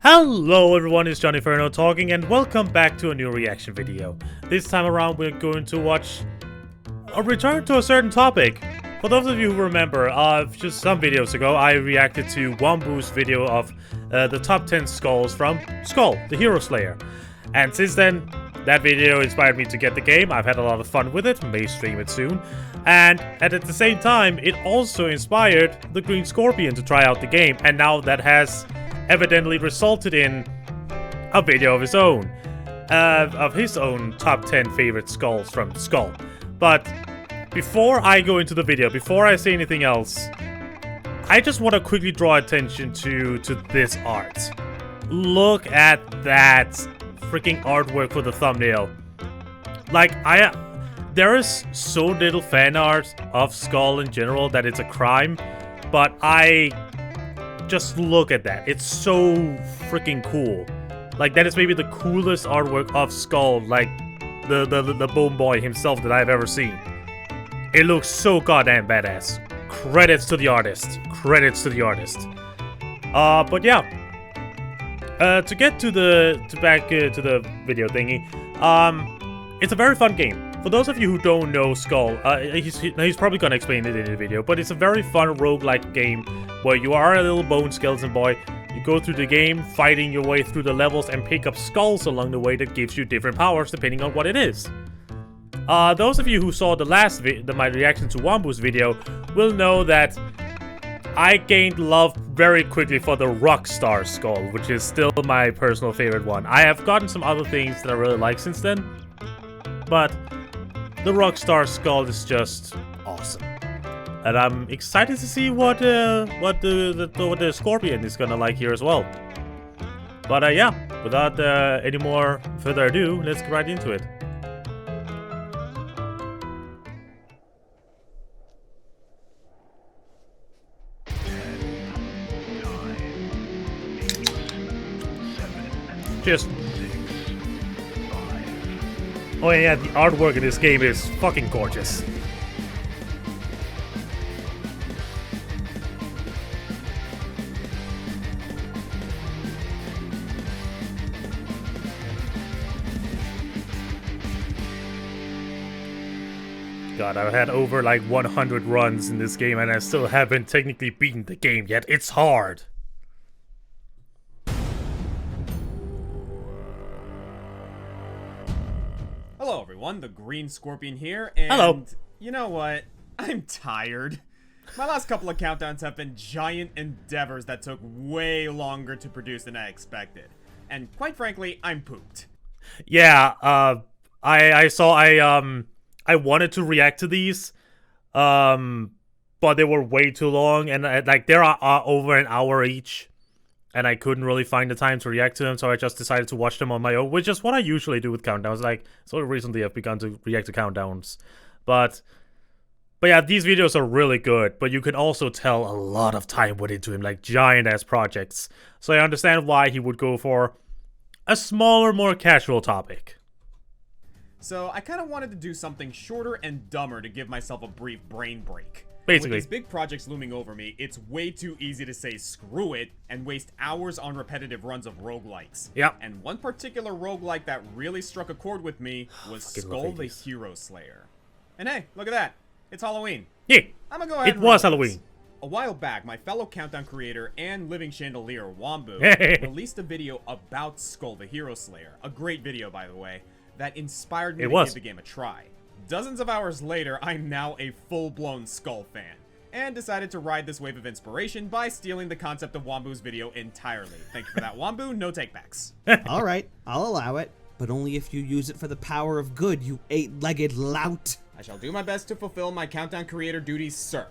Hello everyone, it's JohnnyFerno talking and welcome back to a new reaction video. This time around we're going to watch a return to a certain topic. For those of you who remember, just some videos ago I reacted to Wombu's video of the top 10 skulls from Skul, the Hero Slayer. And since then, that video inspired me to get the game. I've had a lot of fun with it, may stream it soon. And at the same time, it also inspired the Green Scorpion to try out the game, and now that has evidently resulted in a video of his own top 10 favorite skulls from Skul. But before I go into the video, before I say anything else, I just want to quickly draw attention to this art. Look at that freaking artwork for the thumbnail. Like, there is so little fan art of Skul in general that it's a crime, but just look at that. It's so freaking cool. Like, that is maybe the coolest artwork of Skul, like the Bone Boy himself, that I've ever seen. It looks so goddamn badass. Credits to the artist. Credits to the artist. But yeah. To get back to the video thingy, it's a very fun game. For those of you who don't know Skul, he's probably gonna explain it in the video, but it's a very fun roguelike game where you are a little bone skeleton boy. You go through the game, fighting your way through the levels, and pick up skulls along the way that gives you different powers depending on what it is. Those of you who saw my reaction to Wombu's video will know that I gained love very quickly for the Rockstar Skul, which is still my personal favorite one. I have gotten some other things that I really like since then, but the Rockstar Skul is just awesome. And I'm excited to see what the Scorpion is gonna like here as well. But yeah, without any more further ado, let's get right into it. Just... oh yeah, the artwork in this game is fucking gorgeous. God, I've had over like 100 runs in this game and I still haven't technically beaten the game yet. It's hard. Hello everyone, the Green Scorpion here, and hello. You know what? I'm tired. My last couple of countdowns have been giant endeavors that took way longer to produce than I expected. And quite frankly, I'm pooped. Yeah, I wanted to react to these, but they were way too long, and like they're over an hour each. And I couldn't really find the time to react to them, so I just decided to watch them on my own, which is what I usually do with countdowns. Like, so recently I've begun to react to countdowns. But yeah, these videos are really good, but you can also tell a lot of time went into him, like giant-ass projects. So I understand why he would go for a smaller, more casual topic. So I kind of wanted to do something shorter and dumber to give myself a brief brain break. Basically. With these big projects looming over me, it's way too easy to say screw it and waste hours on repetitive runs of roguelikes. Yep. And one particular roguelike that really struck a chord with me was Skul the Hero Slayer. And hey, look at that. It's Halloween. Yeah, I'm gonna go ahead and was Halloween. A while back, my fellow Countdown creator and Living Chandelier, Wombu, released a video about Skul the Hero Slayer. A great video, by the way, that inspired me to give the game a try. Dozens of hours later, I'm now a full-blown Skul fan, and decided to ride this wave of inspiration by stealing the concept of Wombu's video entirely. Thank you for that, Wombu. No takebacks. Alright, I'll allow it, but only if you use it for the power of good, you eight-legged lout. I shall do my best to fulfill my Countdown creator duties, sir.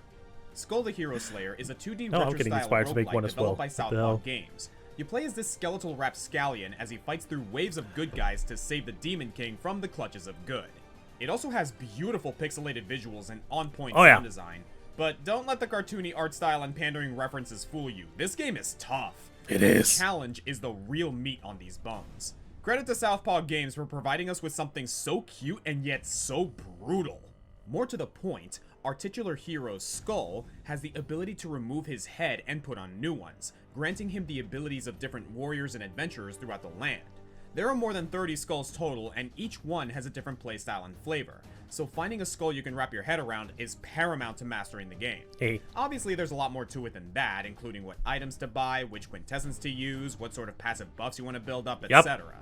Skul the Hero Slayer is a 2D retro-style roguelike developed by Southpaw Games. You play as this skeletal rapscallion as he fights through waves of good guys to save the Demon King from the clutches of good. It also has beautiful pixelated visuals and on-point sound design, but don't let the cartoony art style and pandering references fool you. This game is tough. It is. The challenge is the real meat on these bones. Credit to Southpaw Games for providing us with something so cute and yet so brutal. More to the point, Our titular hero, Skul, has the ability to remove his head and put on new ones, granting him the abilities of different warriors and adventurers throughout the land. There are more than 30 skulls total, and each one has a different playstyle and flavor, so finding a skull you can wrap your head around is paramount to mastering the game. Hey. Obviously, there's a lot more to it than that, including what items to buy, which quintessence to use, what sort of passive buffs you want to build up, etc.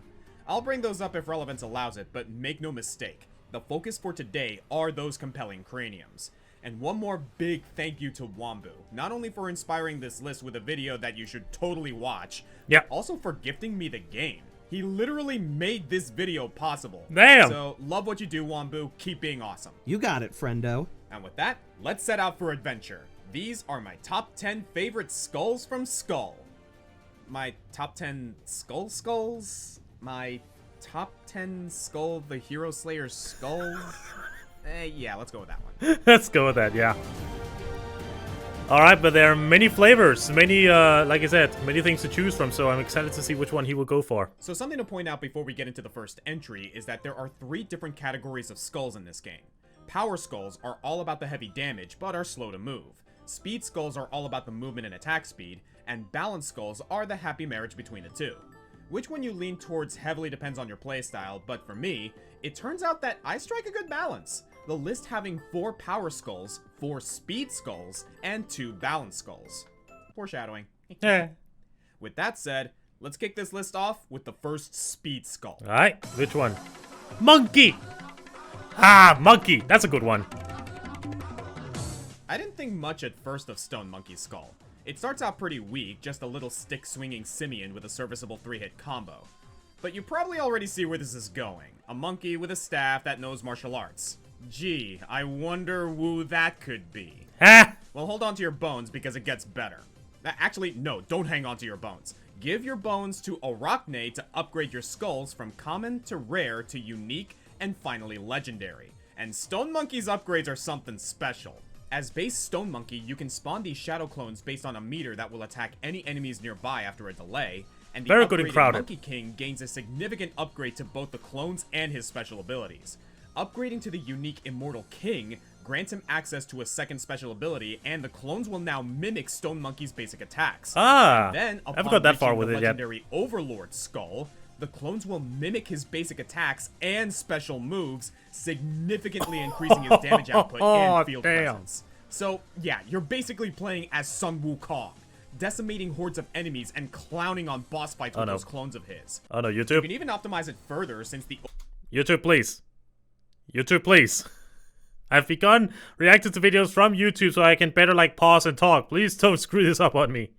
I'll bring those up if relevance allows it, but make no mistake, the focus for today are those compelling craniums. And one more big thank you to Wombu, not only for inspiring this list with a video that you should totally watch, but also for gifting me the game. He literally made this video possible. Damn! So, love what you do, Wombu. Keep being awesome. You got it, friendo. And with that, let's set out for adventure. These are my top 10 favorite skulls from Skul. My top 10 skulls? My top 10 Skul the Hero Slayer skulls? Yeah, let's go with that one. Let's go with that, yeah. Alright, but there are many flavors, many, like I said, many things to choose from, so I'm excited to see which one he will go for. So something to point out before we get into the first entry is that there are 3 different categories of skulls in this game. Power skulls are all about the heavy damage, but are slow to move. Speed skulls are all about the movement and attack speed, and balance skulls are the happy marriage between the two. Which one you lean towards heavily depends on your playstyle, but for me, it turns out that I strike a good balance. The list having 4 power skulls, 4 speed skulls, and 2 balance skulls. Foreshadowing. With that said, let's kick this list off with the first speed skull. Alright, which one? Monkey! Ah, monkey! That's a good one. I didn't think much at first of Stone Monkey's skull. It starts out pretty weak, just a little stick-swinging simian with a serviceable 3-hit combo. But you probably already see where this is going. A monkey with a staff that knows martial arts. Gee, I wonder who that could be. Ha! Well, hold on to your bones because it gets better. Actually, no, don't hang on to your bones. Give your bones to Arachne to upgrade your skulls from common to rare to unique and finally legendary. And Stone Monkey's upgrades are something special. As base Stone Monkey, you can spawn these shadow clones based on a meter that will attack any enemies nearby after a delay, and the upgraded Monkey King gains a significant upgrade to both the clones and his special abilities. Upgrading to the unique Immortal King grants him access to a second special ability, and the clones will now mimic Stone Monkey's basic attacks. Ah, and then, I haven't got that far with it yet. Legendary Overlord Skull, the clones will mimic his basic attacks and special moves, significantly increasing his damage output and field presence. So, yeah, you're basically playing as Sun Wukong, decimating hordes of enemies and clowning on boss fights with those clones of his. Oh no, YouTube. You can even optimize it further since the... YouTube, please. YouTube, please. I've begun reacting to videos from YouTube so I can better, like, pause and talk. Please don't screw this up on me.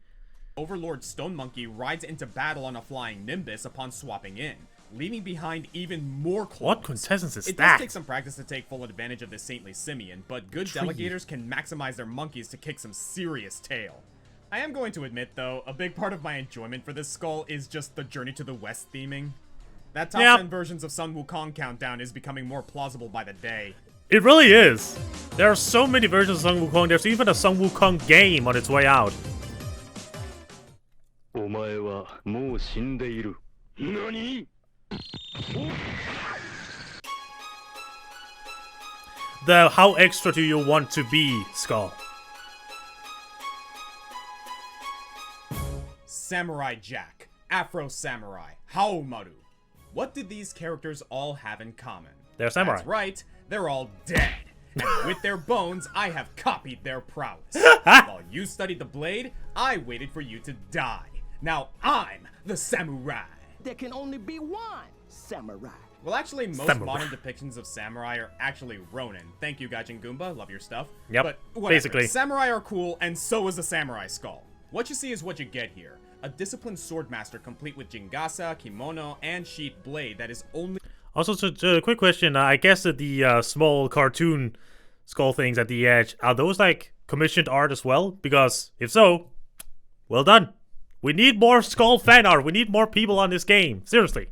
Overlord Stone Monkey rides into battle on a flying Nimbus upon swapping in, leaving behind even more clones. What quintessence is that? It does take some practice to take full advantage of this saintly simian, but good delegators can maximize their monkeys to kick some serious tail. I am going to admit, though, a big part of my enjoyment for this skull is just the Journey to the West theming. That top 10 versions of Sun Wukong countdown is becoming more plausible by the day. It really is. There are so many versions of Sun Wukong. There's even a Sun Wukong game on its way out. The how extra do you want to be, Skull? Samurai Jack, Afro Samurai, Haomaru. What did these characters all have in common? They're samurai. That's right, they're all dead. And with their bones, I have copied their prowess. While you studied the blade, I waited for you to die. Now I'm the samurai. There can only be one samurai. Well, actually, most modern depictions of samurai are actually Ronin. Thank you, Gaijin Goomba. Love your stuff. Yep, but whatever. basically. Samurai are cool, and so is a samurai skull. What you see is what you get here. A disciplined swordmaster complete with jingasa, kimono, and sheath blade that is only... Also, a quick question. I guess that the small cartoon skull things at the edge, are those like commissioned art as well? Because if so, well done. We need more Skull fan art. We need more people on this game. Seriously.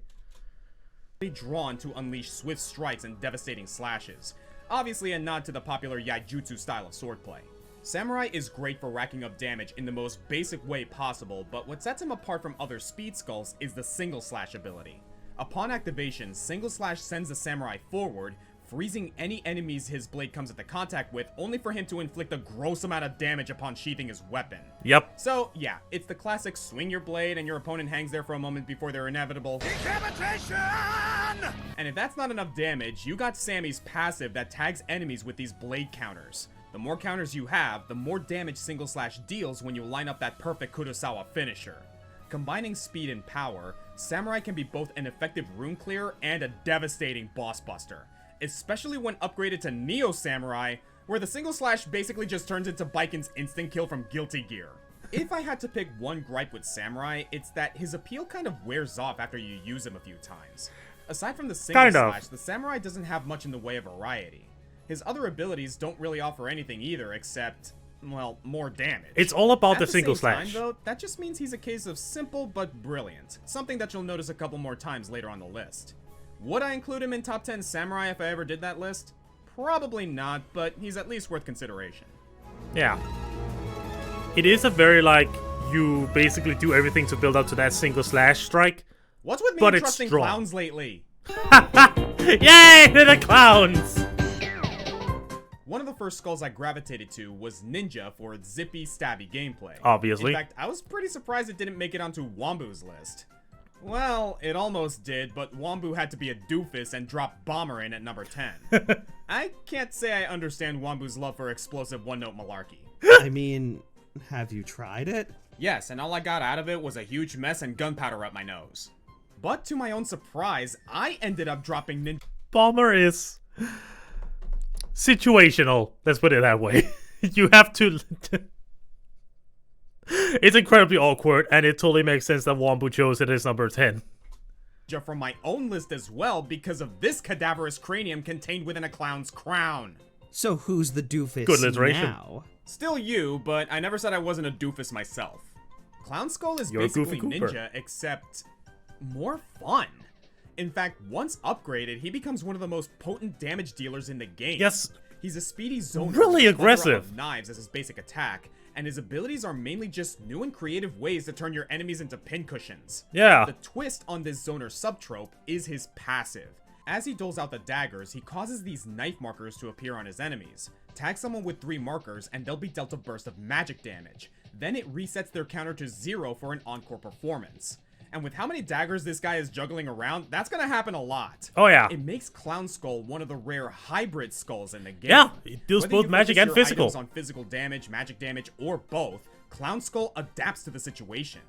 Drawn to unleash swift strikes and devastating slashes. Obviously a nod to the popular Yaijutsu style of swordplay. Samurai is great for racking up damage in the most basic way possible, but what sets him apart from other speed skulls is the single slash ability. Upon activation, single slash sends the samurai forward, freezing any enemies his blade comes into contact with, only for him to inflict a gross amount of damage upon sheathing his weapon. Yep. So, yeah, it's the classic swing your blade and your opponent hangs there for a moment before their inevitable decapitation! And if that's not enough damage, you got Sammy's passive that tags enemies with these blade counters. The more counters you have, the more damage Single Slash deals when you line up that perfect Kurosawa finisher. Combining speed and power, Samurai can be both an effective rune clearer and a devastating boss buster. Especially when upgraded to Neo Samurai, where the Single Slash basically just turns into Baiken's instant kill from Guilty Gear. If I had to pick one gripe with Samurai, it's that his appeal kind of wears off after you use him a few times. Aside from the Single Slash, the Samurai doesn't have much in the way of variety. His other abilities don't really offer anything either except, well, more damage. It's all about the Single Slash. Though, that just means he's a case of simple but brilliant, something that you'll notice a couple more times later on the list. Would I include him in top 10 Samurai if I ever did that list? Probably not, but he's at least worth consideration. Yeah. It is a very, like, you basically do everything to build up to that Single Slash strike. What's with me trusting clowns lately? Yay, they're the clowns! One of the first skulls I gravitated to was Ninja for its zippy, stabby gameplay. Obviously. In fact, I was pretty surprised it didn't make it onto Wombu's list. Well, it almost did, but Wombu had to be a doofus and drop Bomber in at number 10. I can't say I understand Wombu's love for explosive one-note malarkey. I mean, have you tried it? Yes, and all I got out of it was a huge mess and gunpowder up my nose. But to my own surprise, I ended up dropping Ninja. Bomber is situational, let's put it that way. You have to... It's incredibly awkward, and it totally makes sense that Wombu chose it as number 10. From my own list as well, because of this cadaverous cranium contained within a clown's crown. So who's the doofus Good alliteration. now? Still you, but I never said I wasn't a doofus myself. Clown Skull is basically Ninja, except more fun. In fact, once upgraded, he becomes one of the most potent damage dealers in the game. Yes. He's a speedy zoner. Really with a plethora aggressive. Of knives as his basic attack, and his abilities are mainly just new and creative ways to turn your enemies into pincushions. Yeah. The twist on this zoner subtrope is his passive. As he doles out the daggers, he causes these knife markers to appear on his enemies. Tag someone with 3 markers and they'll be dealt a burst of magic damage. Then it resets their counter to 0 for an encore performance. And with how many daggers this guy is juggling around, that's gonna happen a lot. Oh yeah. It makes Clown Skull one of the rare hybrid skulls in the game. Yeah, it deals Whether both you magic focus and your physical. items on physical damage, magic damage, or both, Clown Skull adapts to the situation.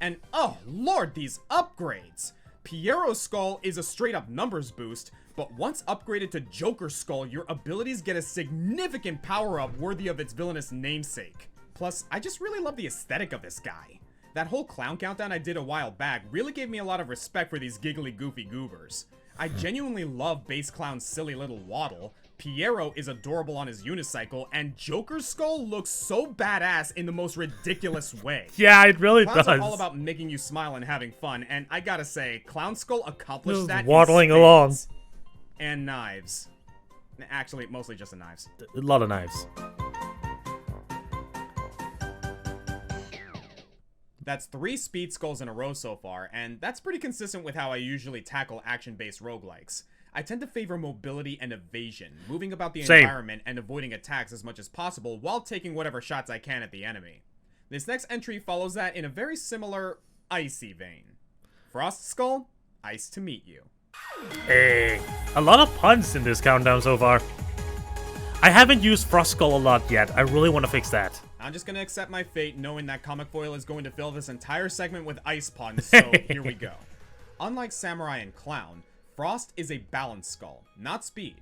And oh lord, these upgrades! Piero's Skull is a straight up numbers boost, but once upgraded to Joker Skull, your abilities get a significant power up worthy of its villainous namesake. Plus, I just really love the aesthetic of this guy. That whole clown countdown I did a while back really gave me a lot of respect for these giggly goofy goobers. I genuinely love Bass Clown's silly little waddle, Piero is adorable on his unicycle, and Joker's Skull looks so badass in the most ridiculous way. Yeah, it really Clowns does. are all about making you smile and having fun, and I gotta say, Clown Skull accomplished Just that waddling in along. spades. And knives. Actually, mostly just the knives. A lot of knives. That's 3 speed skulls in a row so far, and that's pretty consistent with how I usually tackle action-based roguelikes. I tend to favor mobility and evasion, moving about the environment and avoiding attacks as much as possible while taking whatever shots I can at the enemy. This next entry follows that in a very similar, icy vein. Frost Skull, ice to meet you. Hey, a lot of puns in this countdown so far. I haven't used Frost Skull a lot yet. I really want to fix that. I'm just gonna accept my fate knowing that Comic Foil is going to fill this entire segment with ice puns, so here we go. Unlike Samurai and Clown, Frost is a balanced skull, not speed,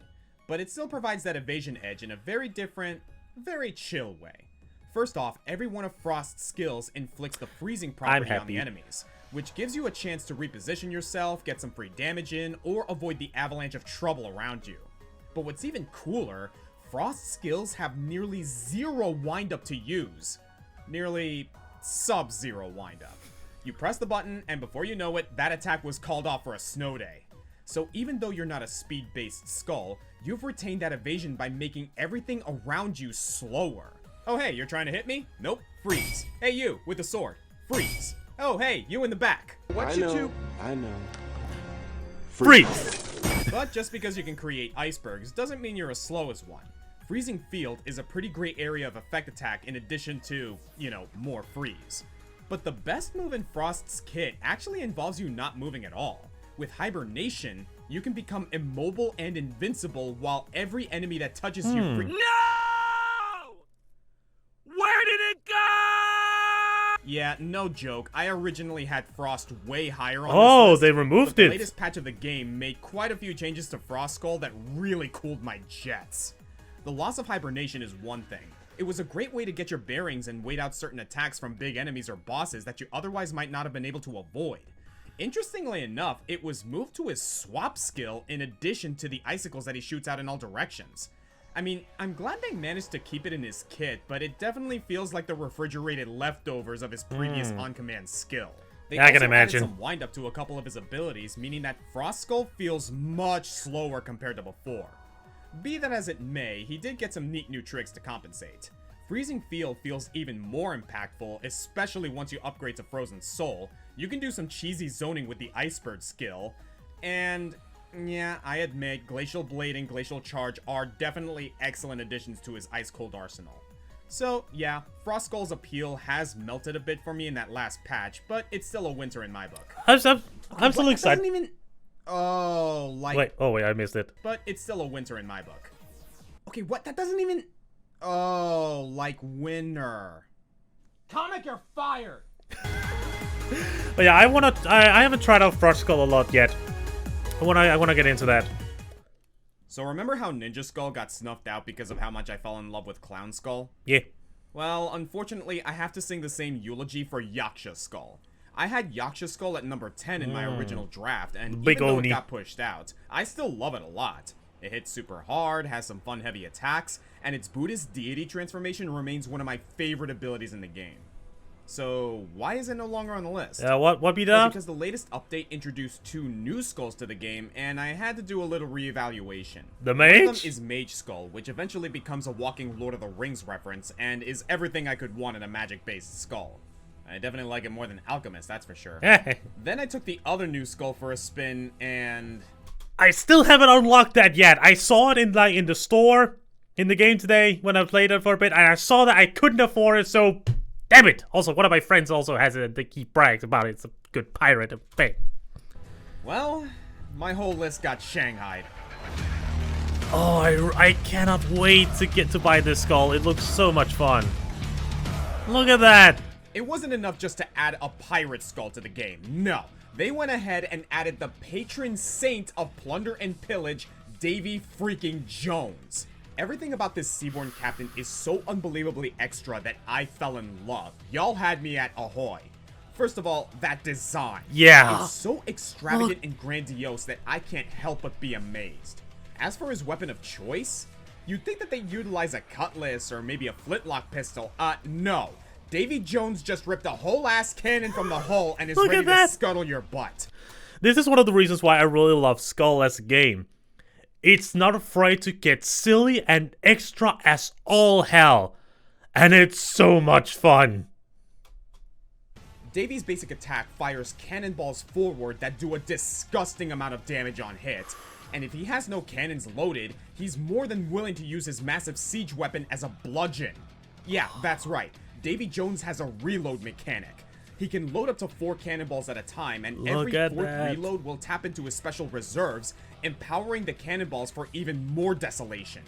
but it still provides that evasion edge in a very different, very chill way. First off, every one of Frost's skills inflicts the freezing property on the enemies, which gives you a chance to reposition yourself, get some free damage in, or avoid the avalanche of trouble around you. But what's even cooler, Frost's skills have nearly 0 windup to use. Nearly sub-0 windup. You press the button, and before you know it, that attack was called off for a snow day. So even though you're not a speed-based skull, you've retained that evasion by making everything around you slower. Oh hey, you're trying to hit me? Nope, freeze. Hey you, with the sword, freeze. Oh hey, you in the back. I know. Freeze! But just because you can create icebergs doesn't mean you're as slow as one. Freezing Field is a pretty great area of effect attack in addition to, you know, more freeze. But the best move in Frost's kit actually involves you not moving at all. With Hibernation, you can become immobile and invincible while every enemy that touches you No! Where did it go? Yeah, no joke. I originally had Frost way higher on Oh, this list, they removed but it. The latest patch of the game made quite a few changes to Frost Skull that really cooled my jets. The loss of Hibernation is one thing. It was a great way to get your bearings and wait out certain attacks from big enemies or bosses that you otherwise might not have been able to avoid. Interestingly enough, it was moved to his swap skill in addition to the icicles that he shoots out in all directions. I mean, I'm glad they managed to keep it in his kit, but it definitely feels like the refrigerated leftovers of his previous on-command skill. They I can also imagine. added some wind-up to a couple of his abilities, meaning that Frost Skull feels much slower compared to before. Be that as it may, he did get some neat new tricks to compensate. Freezing Field feels even more impactful, especially once you upgrade to Frozen Soul. You can do some cheesy zoning with the Iceberg skill, and yeah, I admit, Glacial Blade and Glacial Charge are definitely excellent additions to his Ice Cold arsenal. So yeah, Frost Skull's appeal has melted a bit for me in that last patch, but it's still a winter in my book. I'm still excited. Doesn't even... Oh, like... Wait, I missed it. But it's still a winter in my book. Okay, what? That doesn't even... Oh, like winter. Comic, you're fired! But yeah, I haven't tried out Frost Skull a lot yet. I wanna get into that. So remember how Ninja Skull got snuffed out because of how much I fell in love with Clown Skull? Yeah. Well, unfortunately, I have to sing the same eulogy for Yaksha Skull. I had Yaksha Skull at number 10 in my original draft, and Big even though Oni. it got pushed out, I still love it a lot. It hits super hard, has some fun heavy attacks, and its Buddhist deity transformation remains one of my favorite abilities in the game. So, why is it no longer on the list? What be Well, that? because the latest update introduced 2 new skulls to the game, and I had to do a little reevaluation. The One of them mage? is Mage Skull, which eventually becomes a walking Lord of the Rings reference, and is everything I could want in a magic-based skull. I definitely like it more than Alchemist, that's for sure. Then I took the other new skull for a spin, and... I still haven't unlocked that yet. I saw it in the store in the game today when I played it for a bit, and I saw that I couldn't afford it, so damn it. Also, one of my friends also has it, and he brags about it. It's a good pirate thing. Well, my whole list got shanghaied. Oh, I cannot wait to buy this skull. It looks so much fun. Look at that. It wasn't enough just to add a pirate skull to the game, no. They went ahead and added the patron saint of plunder and pillage, Davey freaking Jones. Everything about this Seaborn captain is so unbelievably extra that I fell in love. Y'all had me at ahoy. First of all, that design. Yeah. It's so extravagant and grandiose that I can't help but be amazed. As for his weapon of choice, you'd think that they'd utilize a cutlass or maybe a flintlock pistol. No. Davey Jones just ripped a whole ass cannon from the hull and is Look ready at that. to scuttle your butt. This is one of the reasons why I really love Skull as a game. It's not afraid to get silly and extra as all hell. And it's so much fun. Davey's basic attack fires cannonballs forward that do a disgusting amount of damage on hit. And if he has no cannons loaded, he's more than willing to use his massive siege weapon as a bludgeon. Yeah, that's right. Davey Jones has a reload mechanic. He can load up to 4 cannonballs at a time, and Look every at 4th that. reload will tap into his special reserves, empowering the cannonballs for even more desolation.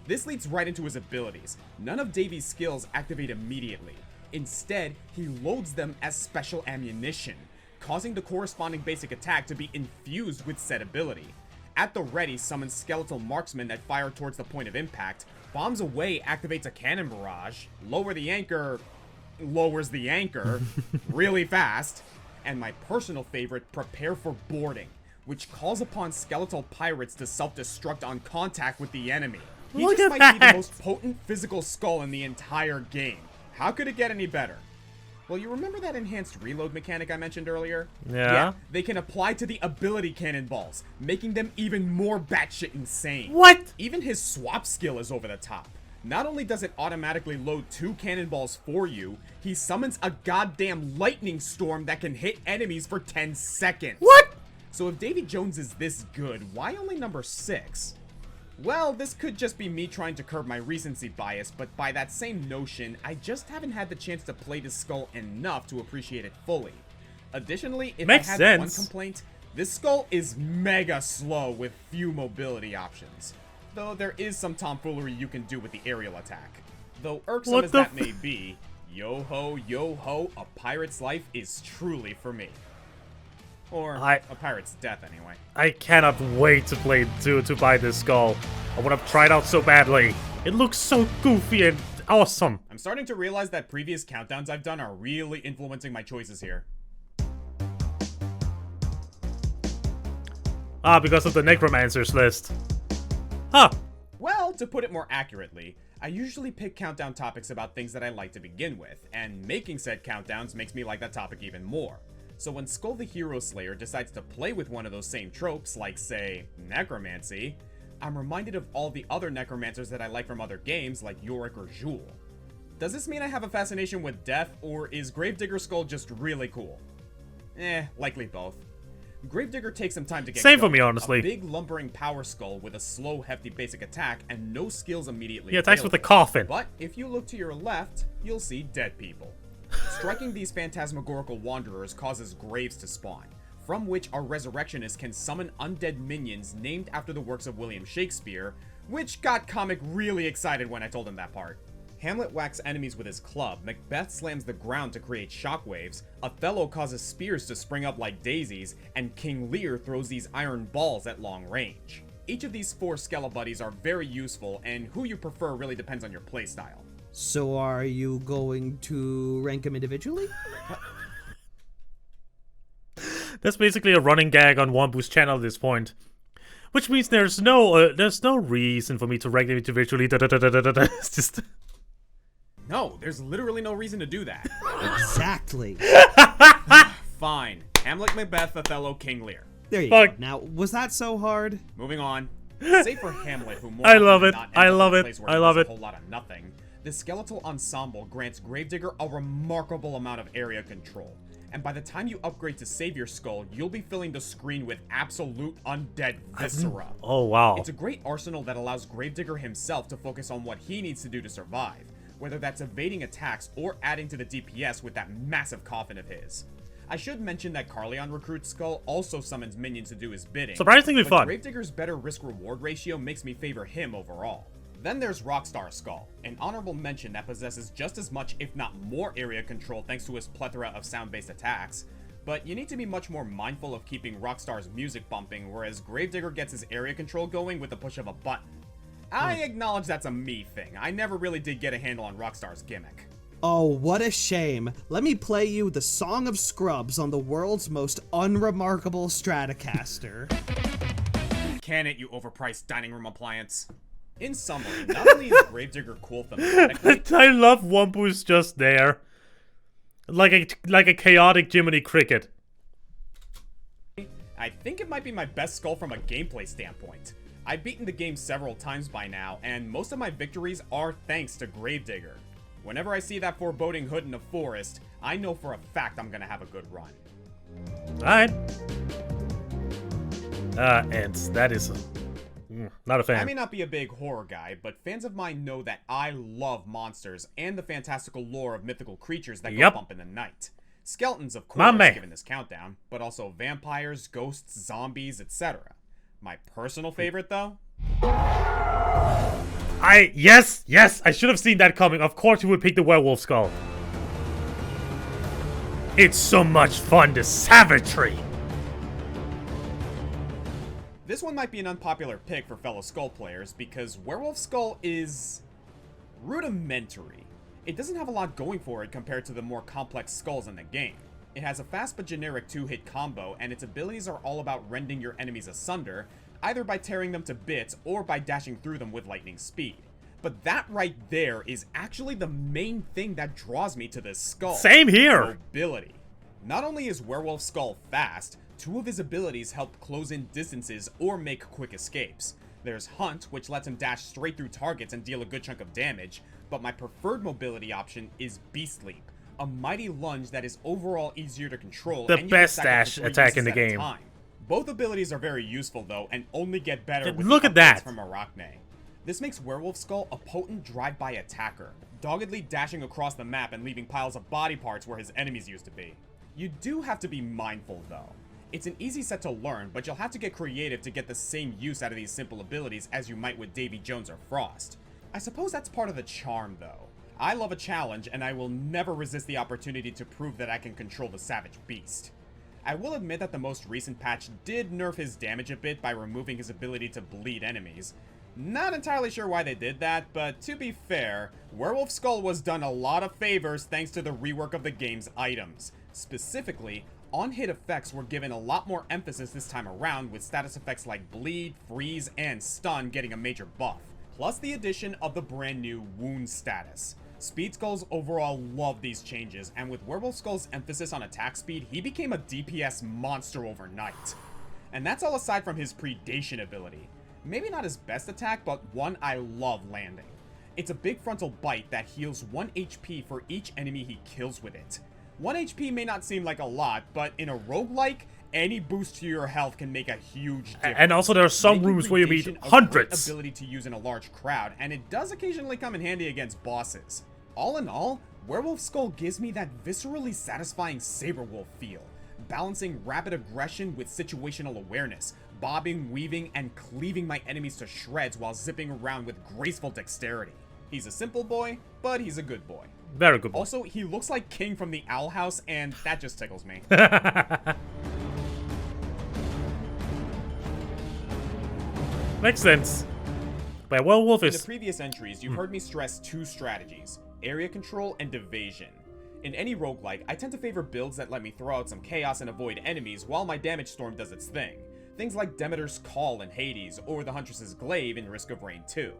This leads right into his abilities. None of Davey's skills activate immediately. Instead, he loads them as special ammunition, causing the corresponding basic attack to be infused with said ability. At the ready, summons skeletal marksmen that fire towards the point of impact. Bombs away activates a cannon barrage. Lower the anchor lowers the anchor really fast. And my personal favorite, prepare for boarding, which calls upon skeletal pirates to self-destruct on contact with the enemy. He Look just at might be that. the most potent physical skull in the entire game. How could it get any better? Well, you remember that enhanced reload mechanic I mentioned earlier? Yeah. They can apply to the ability cannonballs, making them even more batshit insane. What? Even his swap skill is over the top. Not only does it automatically load 2 cannonballs for you, he summons a goddamn lightning storm that can hit enemies for 10 seconds. What? So if Davey Jones is this good, why only number 6? Well, this could just be me trying to curb my recency bias, but by that same notion, I just haven't had the chance to play this skull enough to appreciate it fully. Additionally, if Makes I had sense. one complaint, this skull is mega slow with few mobility options. Though there is some tomfoolery you can do with the aerial attack. Though irksome as that may be, yo ho, a pirate's life is truly for me. Or a pirate's death, anyway. I cannot wait to play to buy this skull. I want to try it out so badly. It looks so goofy and awesome. I'm starting to realize that previous countdowns I've done are really influencing my choices here. Ah, because of the Necromancers list. Huh. Well, to put it more accurately, I usually pick countdown topics about things that I like to begin with, and making said countdowns makes me like that topic even more. So when Skul the Hero Slayer decides to play with one of those same tropes, like, say, necromancy, I'm reminded of all the other necromancers that I like from other games, like Yorick or Jewel. Does this mean I have a fascination with death, or is Gravedigger Skull just really cool? Likely both. Gravedigger takes some time to get Same going. for me, honestly. A big lumbering power skull with a slow, hefty basic attack and no skills immediately. Yeah, attacks with a coffin. But if you look to your left, you'll see dead people. Striking these phantasmagorical wanderers causes graves to spawn, from which our resurrectionists can summon undead minions named after the works of William Shakespeare, which got Comic really excited when I told him that part. Hamlet whacks enemies with his club, Macbeth slams the ground to create shockwaves, Othello causes spears to spring up like daisies, and King Lear throws these iron balls at long range. Each of these 4 Skelebuddies are very useful, and who you prefer really depends on your playstyle. So are you going to rank them individually? That's basically a running gag on Wombu's channel at this point. Which means there's no reason for me to rank them individually. It's just... No, there's literally no reason to do that. Exactly. Fine. Hamlet, Macbeth, Othello, King Lear. There you go. Now, was that so hard? Moving on. Save for Hamlet, who more I love often it. than not I ends up love in a it. place where I he love does it. a whole lot of nothing. The skeletal ensemble grants Gravedigger a remarkable amount of area control. And by the time you upgrade to Savior Skull, you'll be filling the screen with absolute undead viscera. Oh, wow. It's a great arsenal that allows Gravedigger himself to focus on what he needs to do to survive, whether that's evading attacks or adding to the DPS with that massive coffin of his. I should mention that Carleon Recruit Skull also summons minions to do his bidding. Surprisingly but fun. Gravedigger's better risk-reward ratio makes me favor him overall. Then there's Rockstar Skull, an honorable mention that possesses just as much if not more area control thanks to his plethora of sound-based attacks, but you need to be much more mindful of keeping Rockstar's music bumping, whereas Gravedigger gets his area control going with the push of a button. I acknowledge that's a me thing. I never really did get a handle on Rockstar's gimmick. Oh, what a shame. Let me play you the Song of Scrubs on the world's most unremarkable Stratocaster. Can it, you overpriced dining room appliance? In summary, not only is Gravedigger cool thematically, I love Wombu's just there. Like a chaotic Jiminy Cricket. I think it might be my best skull from a gameplay standpoint. I've beaten the game several times by now, and most of my victories are thanks to Gravedigger. Whenever I see that foreboding hood in the forest, I know for a fact I'm gonna have a good run. Alright. And that is... not a fan. I may not be a big horror guy, but fans of mine know that I love monsters and the fantastical lore of mythical creatures that go bump in the night. Skeletons, of course, given this countdown, but also vampires, ghosts, zombies, etc. My personal favorite, though? Yes, I should have seen that coming. Of course you would pick the werewolf skull. It's so much fun, the savagery. This one might be an unpopular pick for fellow Skull players because Werewolf Skull is rudimentary. It doesn't have a lot going for it compared to the more complex skulls in the game. It has a fast but generic 2-hit combo, and its abilities are all about rending your enemies asunder, either by tearing them to bits or by dashing through them with lightning speed. But that right there is actually the main thing that draws me to this skull. Same here! Mobility. Not only is Werewolf Skull fast, 2 of his abilities help close in distances or make quick escapes. There's Hunt, which lets him dash straight through targets and deal a good chunk of damage, but my preferred mobility option is Beast Leap, a mighty lunge that is overall easier to control. The best dash attack in the game. Both abilities are very useful though, and only get better with Look the at that from Arachne. This makes Werewolf Skull a potent drive-by attacker, doggedly dashing across the map and leaving piles of body parts where his enemies used to be. You do have to be mindful though. It's an easy set to learn, but you'll have to get creative to get the same use out of these simple abilities as you might with Davey Jones or Frost. I suppose that's part of the charm though. I love a challenge, and I will never resist the opportunity to prove that I can control the Savage Beast. I will admit that the most recent patch did nerf his damage a bit by removing his ability to bleed enemies. Not entirely sure why they did that, but to be fair, Werewolf Skull was done a lot of favors thanks to the rework of the game's items. Specifically, on-hit effects were given a lot more emphasis this time around, with status effects like Bleed, Freeze, and Stun getting a major buff. Plus the addition of the brand new Wound status. Speed Skulls overall love these changes, and with Werewolf Skull's emphasis on attack speed, he became a DPS monster overnight. And that's all aside from his Predation ability. Maybe not his best attack, but one I love landing. It's a big frontal bite that heals 1 HP for each enemy he kills with it. 1 HP may not seem like a lot, but in a roguelike, any boost to your health can make a huge difference. And also there are some rooms where you meet hundreds. Ability to use in a large crowd, and it does occasionally come in handy against bosses. All in all, Werewolf Skull gives me that viscerally satisfying Saberwolf feel, balancing rapid aggression with situational awareness, bobbing, weaving, and cleaving my enemies to shreds while zipping around with graceful dexterity. He's a simple boy, but he's a good boy. Very good boy. Also, he looks like King from the Owl House, and that just tickles me. Makes sense. But Werewolf is... In the previous entries, you've heard me stress 2 strategies, area control and evasion. In any roguelike, I tend to favor builds that let me throw out some chaos and avoid enemies while my damage storm does its thing. Things like Demeter's Call in Hades, or the Huntress's Glaive in Risk of Rain 2.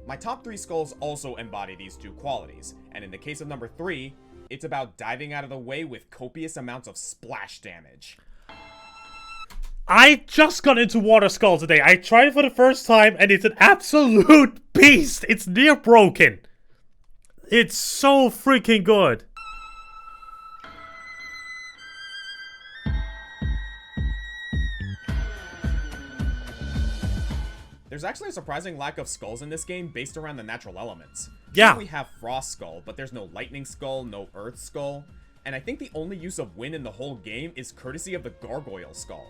My top 3 skulls also embody these 2 qualities, and in the case of number 3, it's about diving out of the way with copious amounts of splash damage. I just got into Water Skull today. I tried it for the first time, and it's an absolute beast. It's near broken. It's so freaking good. There's actually a surprising lack of skulls in this game based around the natural elements. Yeah. Here we have Frost Skull, but there's no Lightning Skull, no Earth Skull, and I think the only use of wind in the whole game is courtesy of the Gargoyle Skull.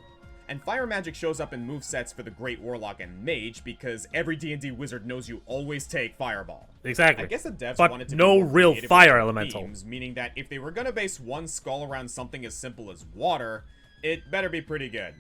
And fire magic shows up in movesets for the Great Warlock and Mage because every D&D wizard knows you always take Fireball. Exactly. I guess the devs but wanted to no be more real creative fire with elemental. themes, meaning that if they were gonna base one skull around something as simple as water, it better be pretty good.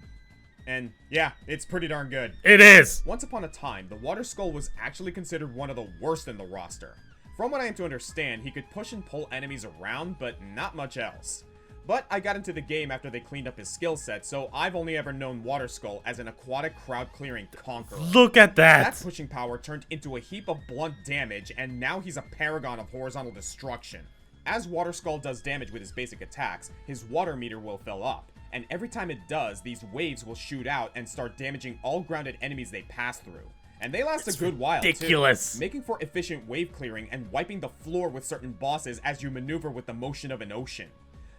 And yeah, it's pretty darn good. It is! Once upon a time, the Water Skull was actually considered one of the worst in the roster. From what I am to understand, he could push and pull enemies around, but not much else. But I got into the game after they cleaned up his skill set, so I've only ever known Water Skull as an aquatic crowd-clearing conqueror. Look at that! That pushing power turned into a heap of blunt damage, and now he's a paragon of horizontal destruction. As Water Skull does damage with his basic attacks, his water meter will fill up. And every time it does, these waves will shoot out and start damaging all grounded enemies they pass through. And they last a good while, ridiculous. too, making for efficient wave clearing and wiping the floor with certain bosses as you maneuver with the motion of an ocean.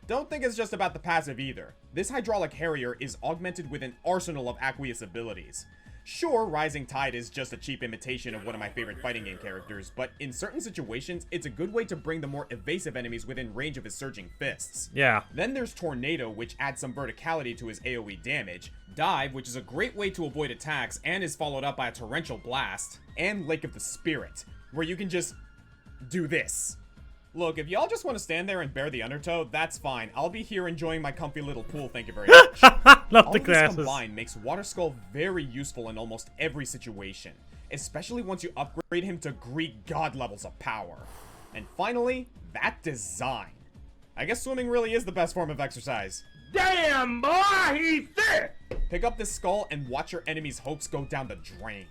Don't think it's just about the passive either. This Hydraulic Harrier is augmented with an arsenal of aqueous abilities. Sure, Rising Tide is just a cheap imitation of one of my favorite fighting game characters, but in certain situations, it's a good way to bring the more evasive enemies within range of his surging fists. Yeah. Then there's Tornado, which adds some verticality to his AoE damage, Dive, which is a great way to avoid attacks and is followed up by a Torrential Blast, and Lake of the Spirit, where you can just do this. Look, if y'all just want to stand there and bear the undertow, that's fine. I'll be here enjoying my comfy little pool, thank you very much. Love All the of this glasses. combined makes Water Skull very useful in almost every situation, especially once you upgrade him to Greek god levels of power. And finally, that design. I guess swimming really is the best form of exercise. Damn, boy, he's thick! Pick up this skull and watch your enemy's hopes go down the drain.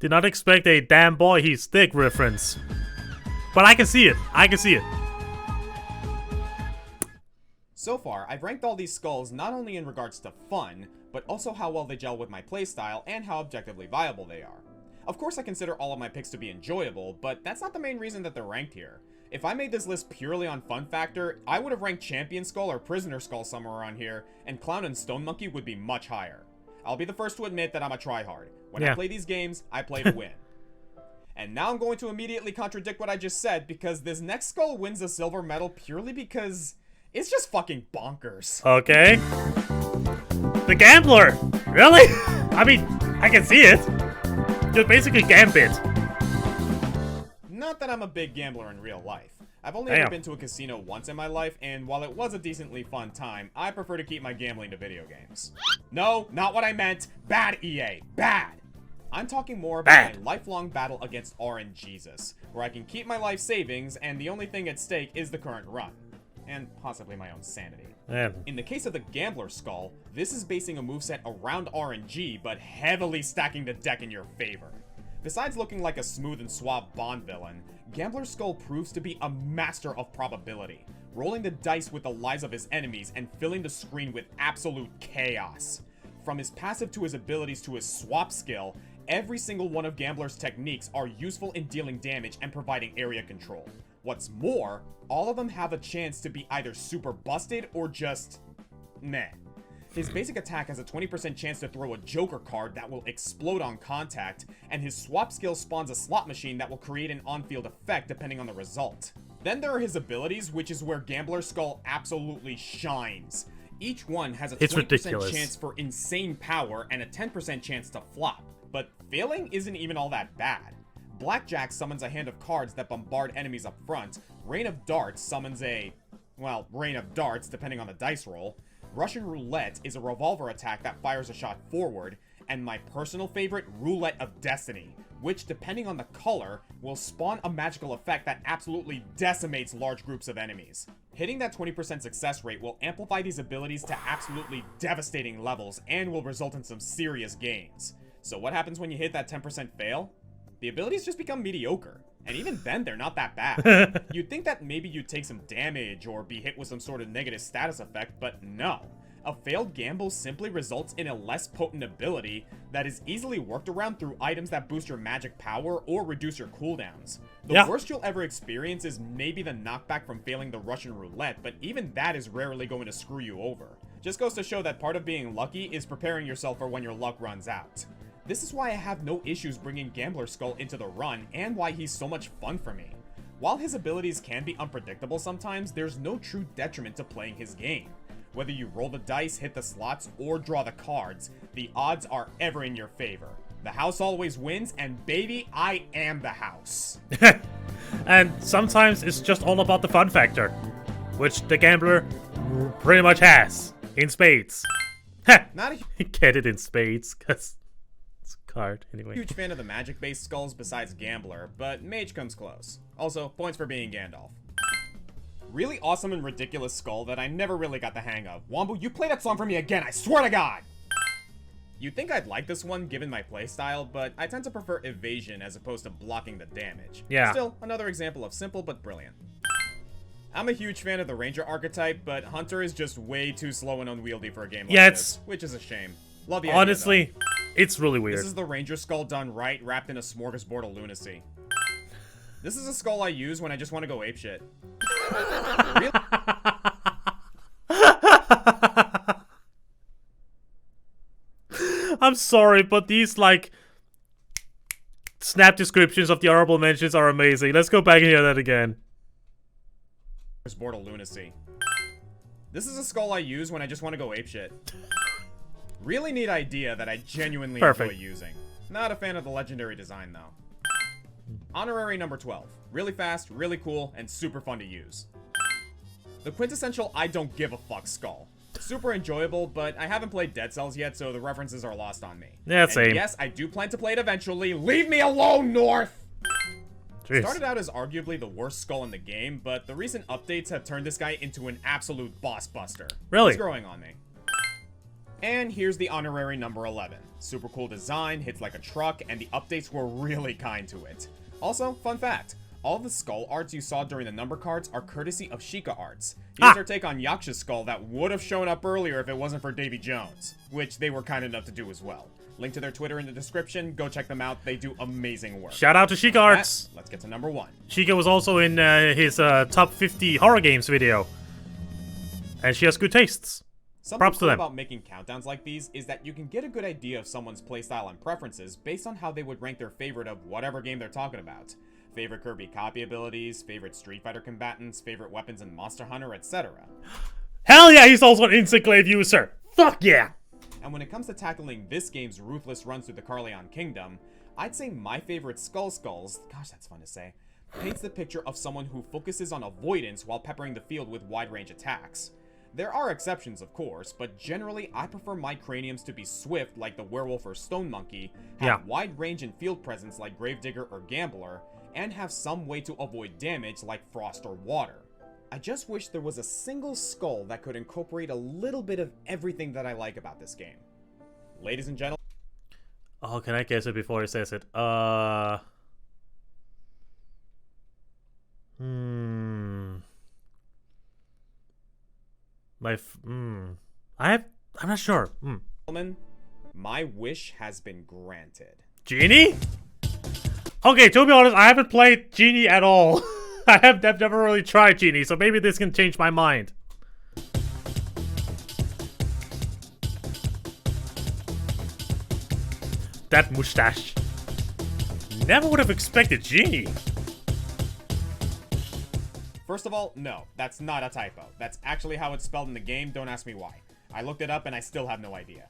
Did not expect a damn boy he's thick reference. But I can see it. I can see it. So far, I've ranked all these skulls not only in regards to fun, but also how well they gel with my playstyle and how objectively viable they are. Of course, I consider all of my picks to be enjoyable, but that's not the main reason that they're ranked here. If I made this list purely on fun factor, I would have ranked Champion Skull or Prisoner Skull somewhere around here, and Clown and Stone Monkey would be much higher. I'll be the first to admit that I'm a tryhard. When I play these games, I play to win. And now I'm going to immediately contradict what I just said, because this next skull wins a silver medal purely because it's just fucking bonkers. Okay. The Gambler! Really? I mean, I can see it. You're basically Gambit. Not that I'm a big gambler in real life. I've only ever been to a casino once in my life, and while it was a decently fun time, I prefer to keep my gambling to video games. No, not what I meant. Bad, EA. Bad! I'm talking more about a lifelong battle against RNGesus, where I can keep my life savings, and the only thing at stake is the current run. And possibly my own sanity. In the case of the Gambler Skull, this is basing a moveset around RNG, but heavily stacking the deck in your favor. Besides looking like a smooth and suave Bond villain, Gambler Skull proves to be a master of probability, rolling the dice with the lives of his enemies and filling the screen with absolute chaos. From his passive to his abilities to his swap skill, every single one of Gambler's techniques are useful in dealing damage and providing area control. What's more, all of them have a chance to be either super busted or just meh. His basic attack has a 20% chance to throw a Joker card that will explode on contact, and his swap skill spawns a slot machine that will create an on-field effect depending on the result. Then there are his abilities, which is where Gambler Skull absolutely shines. Each one has a 20% chance for insane power and a 10% chance to flop, but failing isn't even all that bad. Blackjack summons a hand of cards that bombard enemies up front, Rain of Darts summons a, well, Rain of Darts depending on the dice roll, Russian Roulette is a revolver attack that fires a shot forward, and my personal favorite, Roulette of Destiny, which, depending on the color, will spawn a magical effect that absolutely decimates large groups of enemies. Hitting that 20% success rate will amplify these abilities to absolutely devastating levels and will result in some serious gains. So what happens when you hit that 10% fail? The abilities just become mediocre. And even then, they're not that bad. You'd think that maybe you'd take some damage or be hit with some sort of negative status effect, but no. A failed gamble simply results in a less potent ability that is easily worked around through items that boost your magic power or reduce your cooldowns. The worst you'll ever experience is maybe the knockback from failing the Russian Roulette, but even that is rarely going to screw you over. Just goes to show that part of being lucky is preparing yourself for when your luck runs out. This is why I have no issues bringing Gambler Skull into the run, and why he's so much fun for me. While his abilities can be unpredictable sometimes, there's no true detriment to playing his game. Whether you roll the dice, hit the slots, or draw the cards, the odds are ever in your favor. The house always wins, and baby, I am the house. And sometimes it's just all about the fun factor, which the Gambler pretty much has, in spades. Get it in spades, because... card, anyway. Huge fan of the magic-based skulls besides Gambler, but Mage comes close. Also, points for being Gandalf. Really awesome and ridiculous skull that I never really got the hang of. Wombo, you play that song for me again, I swear to God! You'd think I'd like this one given my playstyle, but I tend to prefer evasion as opposed to blocking the damage. Yeah. Still, another example of simple but brilliant. I'm a huge fan of the Ranger archetype, but Hunter is just way too slow and unwieldy for a game like this, which is a shame. Love the idea, honestly, it's really weird. This is the Ranger skull done right, wrapped in a smorgasbord of lunacy. This is a skull I use when I just want to go apeshit. Really? I'm sorry, but these, like, snap descriptions of the honorable mentions are amazing. Let's go back and hear that again. Smorgasbord of lunacy. This is a skull I use when I just want to go apeshit. Really neat idea that I genuinely enjoy using. Not a fan of the legendary design, though. Honorary number 12. Really fast, really cool, and super fun to use. The quintessential I don't give a fuck skull. Super enjoyable, but I haven't played Dead Cells yet, so the references are lost on me. Yeah, same. And yes, I do plan to play it eventually. Leave me alone, North! Jeez. Started out as arguably the worst skull in the game, but the recent updates have turned this guy into an absolute boss buster. Really? It's growing on me. And here's the honorary number 11. Super cool design, hits like a truck, and the updates were really kind to it. Also, fun fact, All the skull arts you saw during the number cards are courtesy of Sheikah Arts. Here's our take on Yaksha's skull that would have shown up earlier if it wasn't for Davey Jones, which they were kind enough to do as well. Link to their Twitter in the description. Go check them out. They do amazing work. Shout out to Sheikah Arts. Let's get to number 1. Sheikah was also in his top 50 horror games video. And she has good tastes. Props to them. Something cool about making countdowns like these is that you can get a good idea of someone's playstyle and preferences based on how they would rank their favorite of whatever game they're talking about. Favorite Kirby copy abilities, favorite Street Fighter combatants, favorite weapons in Monster Hunter, etc. Hell yeah, he's also an Instant Glaive user. Fuck yeah! And when it comes to tackling this game's ruthless runs through the Carleon Kingdom, I'd say my favorite Skulls, gosh that's fun to say, paints the picture of someone who focuses on avoidance while peppering the field with wide-range attacks. There are exceptions, of course, but generally I prefer my craniums to be swift like the Werewolf or Stone Monkey, have wide range and field presence like Gravedigger or Gambler, and have some way to avoid damage like Frost or Water. I just wish there was a single skull that could incorporate a little bit of everything that I like about this game. Ladies and gentlemen... Oh, can I guess it before he says it? I'm not sure. Gentlemen, my wish has been granted. Genie? Okay, to be honest, I haven't played Genie at all. I've never really tried Genie, so maybe this can change my mind. That mustache. Never would have expected Genie. First of all, no, that's not a typo. That's actually how it's spelled in the game, don't ask me why. I looked it up and I still have no idea.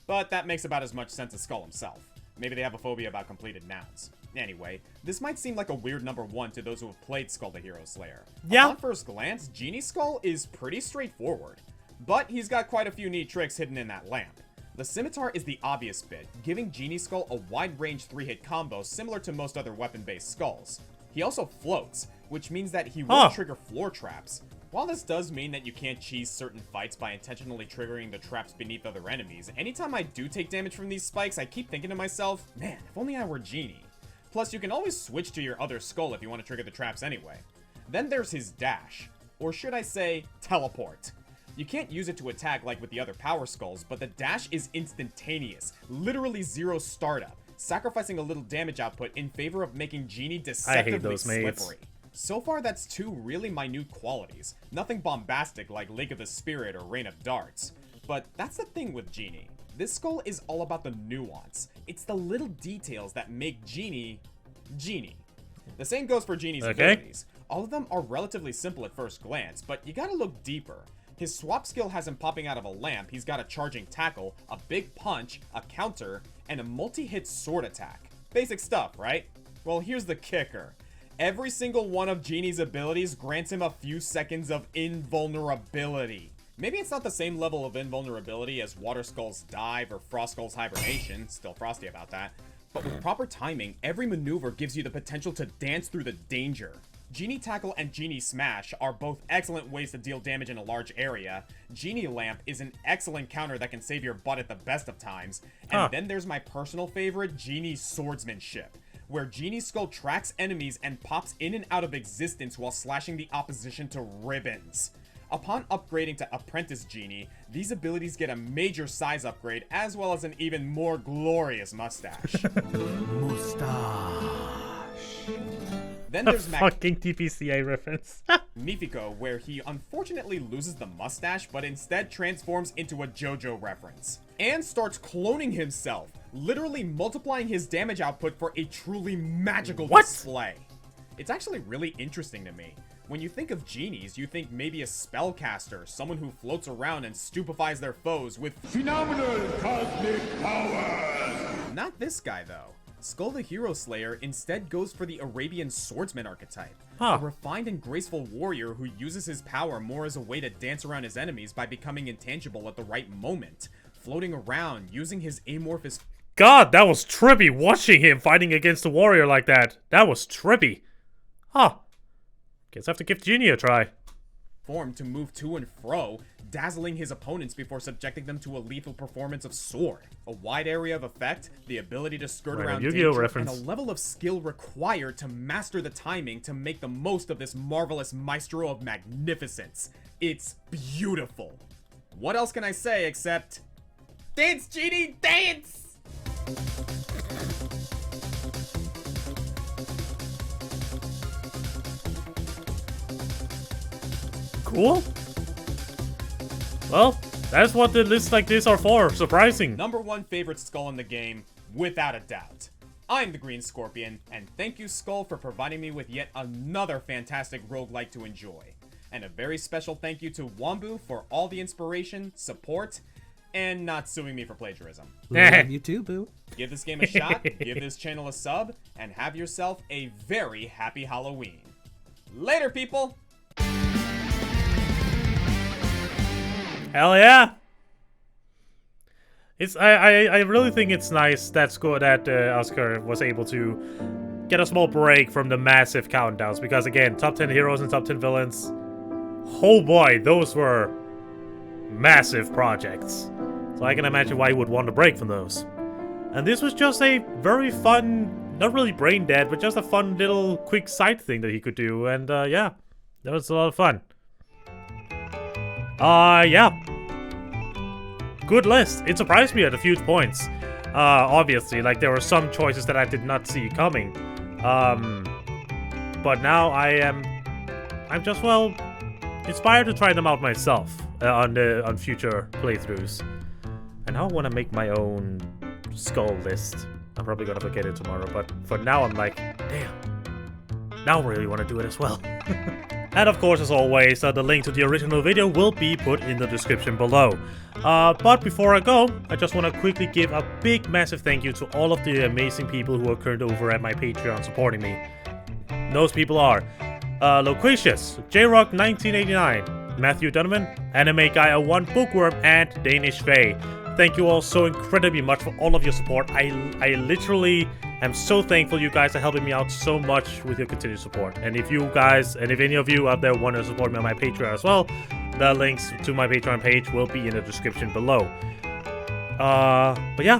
But that makes about as much sense as Skull himself. Maybe they have a phobia about completed nouns. Anyway, this might seem like a weird number 1 to those who have played Skull the Hero Slayer. Yeah. Upon first glance, Genie's skull is pretty straightforward. But he's got quite a few neat tricks hidden in that lamp. The scimitar is the obvious bit, giving Genie's skull a wide-range 3-hit combo similar to most other weapon-based skulls. He also floats, which means that he won't trigger floor traps. While this does mean that you can't cheese certain fights by intentionally triggering the traps beneath other enemies, anytime I do take damage from these spikes, I keep thinking to myself, man, if only I were Genie. Plus, you can always switch to your other skull if you want to trigger the traps anyway. Then there's his dash, or should I say, teleport. You can't use it to attack like with the other power skulls, but the dash is instantaneous, literally 0 startup, sacrificing a little damage output in favor of making Genie deceptively slippery. So far, that's 2 really minute qualities. Nothing bombastic like Lake of the Spirit or Rain of Darts. But that's the thing with Genie. This skull is all about the nuance. It's the little details that make Genie, Genie. The same goes for Genie's abilities. All of them are relatively simple at first glance, but you gotta look deeper. His swap skill has him popping out of a lamp, he's got a charging tackle, a big punch, a counter, and a multi-hit sword attack. Basic stuff, right? Well, here's the kicker. Every single one of Genie's abilities grants him a few seconds of invulnerability. Maybe it's not the same level of invulnerability as Water Skull's Dive or Frost Skull's Hibernation, still frosty about that, but with proper timing, every maneuver gives you the potential to dance through the danger. Genie Tackle and Genie Smash are both excellent ways to deal damage in a large area. Genie Lamp is an excellent counter that can save your butt at the best of times. And then there's my personal favorite, Genie Swordsmanship, where Genie's skull tracks enemies and pops in and out of existence while slashing the opposition to ribbons. Upon upgrading to Apprentice Genie, these abilities get a major size upgrade as well as an even more glorious mustache. Then there's fucking TPCA reference. Mifiko, where he unfortunately loses the mustache, but instead transforms into a JoJo reference. And starts cloning himself, literally multiplying his damage output for a truly magical display. It's actually really interesting to me. When you think of genies, you think maybe a spellcaster, someone who floats around and stupefies their foes with phenomenal cosmic powers. Not this guy, though. Skul the Hero Slayer instead goes for the Arabian swordsman archetype, a refined and graceful warrior who uses his power more as a way to dance around his enemies by becoming intangible at the right moment, floating around, using his amorphous... God, that was trippy watching him fighting against a warrior like that. That was trippy. Guess I have to give Genie a try. Form to move to and fro, dazzling his opponents before subjecting them to a lethal performance of Sword. A wide area of effect, the ability to skirt around danger, and a level of skill required to master the timing to make the most of this marvelous maestro of magnificence. It's beautiful. What else can I say except... Dance, Genie, dance! Cool. Well, that's what the lists like this are for. Surprising. #1 favorite Skull in the game, without a doubt. I'm the Green Scorpion, and thank you, Skul, for providing me with yet another fantastic roguelike to enjoy. And a very special thank you to Wombu for all the inspiration, support, and not suing me for plagiarism. Love you too, boo. Give this game a shot, give this channel a sub, and have yourself a very happy Halloween. Later, people! Hell yeah! I really think it's nice that Oscar was able to get a small break from the massive countdowns, because again, top 10 heroes and top 10 villains, oh boy, those were massive projects. So I can imagine why you would want a break from those. And this was just a very fun, not really brain dead, but just a fun little quick side thing that he could do, and yeah, that was a lot of fun. Yeah. Good list. It surprised me at a few points. Obviously, like there were some choices that I did not see coming. But now I'm just, well, inspired to try them out myself on future playthroughs. And now I want to make my own Skull list. I'm probably gonna forget it tomorrow, but for now I'm like, damn. Now I really want to do it as well. And of course, as always, the link to the original video will be put in the description below. But before I go, I just want to quickly give a big, massive thank you to all of the amazing people who are currently over at my Patreon supporting me. Those people are Loquacious, JRock1989, Matthew Donovan, Anime Guy 01 Bookworm, and Danish Faye. Thank you all so incredibly much for all of your support. I literally am so thankful. You guys are helping me out so much with your continued support. And if you guys, and if any of you out there want to support me on my Patreon as well, the links to my Patreon page will be in the description below. But yeah,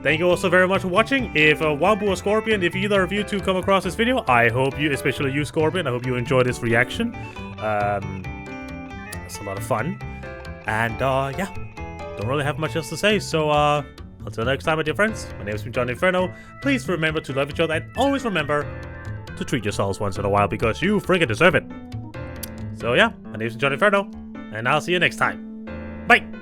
thank you all so very much for watching. If Wombu or Scorpion, if either of you two come across this video, I hope you, especially you Scorpion, I hope you enjoy this reaction. It's a lot of fun. And yeah, don't really have much else to say, so until next time, my dear friends, my name is JohnnyFerno. Please remember to love each other, and always remember to treat yourselves once in a while, because you friggin' deserve it. So yeah, my name is JohnnyFerno, and I'll see you next time. Bye!